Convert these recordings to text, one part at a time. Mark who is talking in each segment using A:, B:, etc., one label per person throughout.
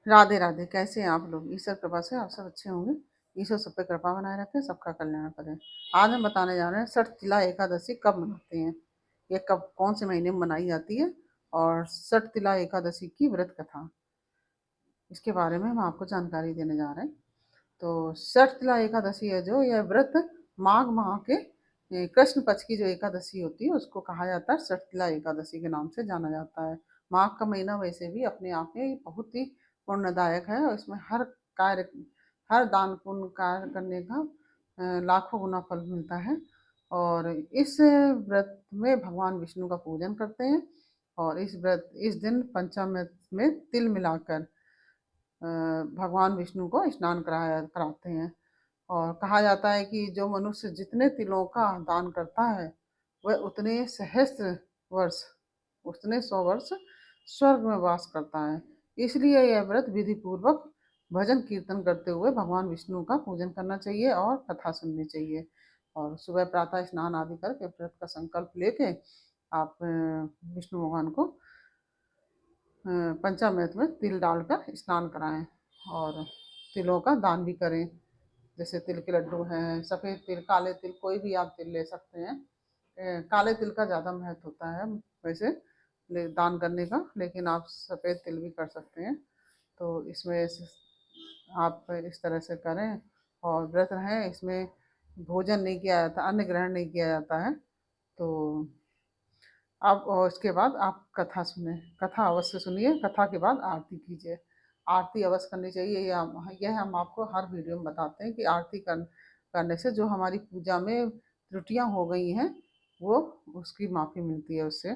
A: राधे राधे। कैसे हैं आप लोग? ईश्वर कृपा से आप सब अच्छे होंगे। ईश्वर सब पे कृपा बनाए रखे, सबका कल्याण करे। आज हम बताने जा रहे हैं सठतिला एकादशी कब मनाते हैं, ये कब कौन से महीने में मनाई जाती है, और सठतिला एकादशी की व्रत कथा, इसके बारे में हम आपको जानकारी देने जा रहे हैं। तो सठतिला एकादशी है जो, यह व्रत माघ माह के कृष्ण पक्ष की जो एकादशी होती है उसको कहा जाता है, सठतिला एकादशी के नाम से जाना जाता है। माघ का महीना वैसे भी अपने आप में बहुत ही पुण्यदायक है, और इसमें कार्य हर दान पुण्य कार्य करने का लाखों गुना फल मिलता है। और इस व्रत में भगवान विष्णु का पूजन करते हैं, और इस दिन पंचामृत में तिल मिलाकर भगवान विष्णु को स्नान कराते हैं। और कहा जाता है कि जो मनुष्य जितने तिलों का दान करता है वह उतने सहस्त्र वर्ष, उतने 100 वर्ष स्वर्ग में वास करता है। इसलिए यह व्रत विधि पूर्वक भजन कीर्तन करते हुए भगवान विष्णु का पूजन करना चाहिए और कथा सुननी चाहिए। और सुबह प्रातः स्नान आदि करके व्रत का संकल्प लेके आप विष्णु भगवान को पंचामृत में तिल डालकर स्नान कराएं, और तिलों का दान भी करें। जैसे तिल के लड्डू हैं, सफ़ेद तिल, काले तिल, कोई भी आप तिल ले सकते हैं। काले तिल का ज़्यादा महत्व होता है वैसे दान करने का, लेकिन आप सफ़ेद तिल भी कर सकते हैं। तो इसमें आप इस तरह से करें और व्रत रहें। इसमें भोजन नहीं किया जाता, अन्न ग्रहण नहीं किया जाता है। तो अब और इसके बाद आप कथा सुने, कथा अवश्य सुनिए। कथा के बाद आरती कीजिए, आरती अवश्य करनी चाहिए। यह हम आपको हर वीडियो में बताते हैं कि करने से जो हमारी पूजा में त्रुटियां हो गई हैं वो उसकी माफ़ी मिलती है उससे।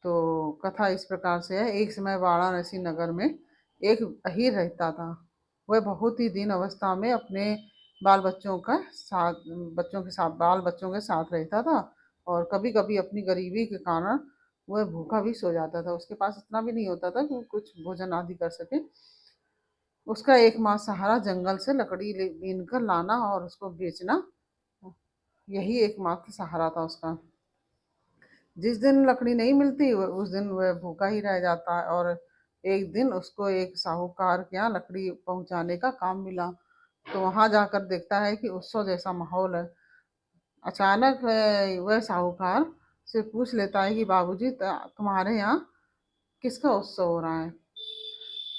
A: तो कथा इस प्रकार से है। एक समय वाराणसी नगर में एक अहीर रहता था। वह बहुत ही दीन अवस्था में अपने बाल बच्चों का साथ बच्चों के साथ बाल बच्चों के साथ रहता था, और कभी कभी अपनी गरीबी के कारण वह भूखा भी सो जाता था। उसके पास इतना भी नहीं होता था कि वो कुछ भोजन आदि कर सके। उसका एकमात्र सहारा जंगल से लकड़ी बीन कर लाना और उसको बेचना, यही एकमात्र सहारा था उसका। जिस दिन लकड़ी नहीं मिलती उस दिन वह भूखा ही रह जाता है। और एक दिन उसको एक साहूकार के यहाँ लकड़ी पहुंचाने का काम मिला। तो वहां जाकर देखता है कि उत्सव जैसा माहौल है। अचानक वह साहूकार से पूछ लेता है कि बाबूजी, तुम्हारे यहाँ किसका उत्सव हो रहा है?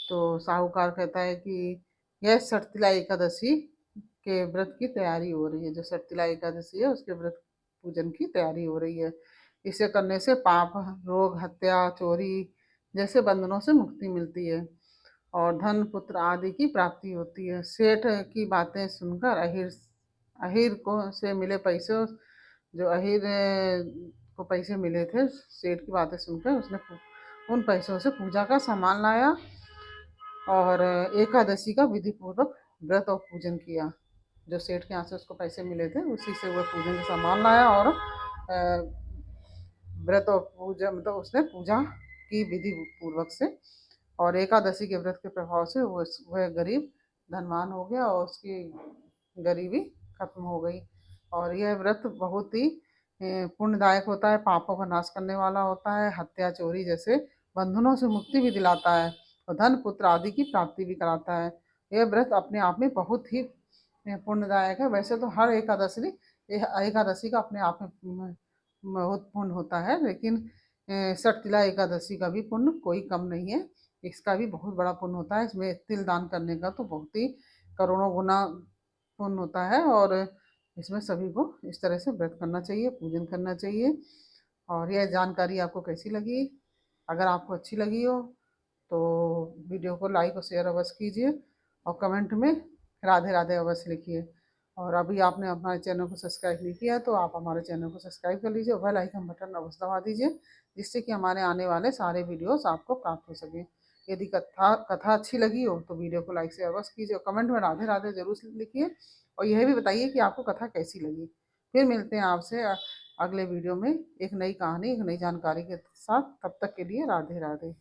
A: तो साहूकार कहता है कि यह सठतिला एकादशी के व्रत की तैयारी हो रही है। जो सठतिला एकादशी है उसके व्रत पूजन की तैयारी हो रही है। इसे करने से पाप, रोग, हत्या, चोरी जैसे बंधनों से मुक्ति मिलती है, और धन पुत्र आदि की प्राप्ति होती है। सेठ की बातें सुनकर अहीर अहीर को से मिले पैसे, जो अहीर को पैसे मिले थे, सेठ की बातें सुनकर उसने उन पैसों से पूजा का सामान लाया और एकादशी का विधि पूर्वक व्रत और पूजन किया। जो सेठ के यहाँ से उसको पैसे मिले थे उसी से वह पूजन का सामान लाया, और व्रत और पूजा मतलब उसने पूजा की विधि पूर्वक से। और एकादशी के व्रत के प्रभाव से वह गरीब धनवान हो गया, और उसकी गरीबी खत्म हो गई। और यह व्रत बहुत ही पुण्यदायक होता है, पापों का नाश करने वाला होता है, हत्या चोरी जैसे बंधनों से मुक्ति भी दिलाता है, और धन पुत्र आदि की प्राप्ति भी कराता है। यह व्रत अपने आप में बहुत ही पुण्यदायक है। वैसे तो हर एकादशी का अपने आप में बहुत पुण्य होता है, लेकिन सठतिला एकादशी का भी पुण्य कोई कम नहीं है। इसका भी बहुत बड़ा पुण्य होता है। इसमें तिल दान करने का तो बहुत ही करोड़ों गुना पुण्य होता है, और इसमें सभी को इस तरह से व्रत करना चाहिए, पूजन करना चाहिए। और यह जानकारी आपको कैसी लगी? अगर आपको अच्छी लगी हो तो वीडियो को लाइक और शेयर अवश्य कीजिए, और कमेंट में राधे राधे अवश्य लिखिए। और अभी आपने हमारे चैनल को सब्सक्राइब नहीं किया तो आप हमारे चैनल को सब्सक्राइब कर लीजिए, और बेल आइकन बटन अवश्य दबा दीजिए, जिससे कि हमारे आने वाले सारे वीडियोस आपको प्राप्त हो सकें। यदि कथा अच्छी लगी हो तो वीडियो को लाइक से अवश्य कीजिए, और कमेंट में राधे राधे जरूर लिखिए, और यह भी बताइए कि आपको कथा कैसी लगी। फिर मिलते हैं आपसे अगले वीडियो में एक नई कहानी, एक नई जानकारी के साथ। तब तक के लिए राधे राधे।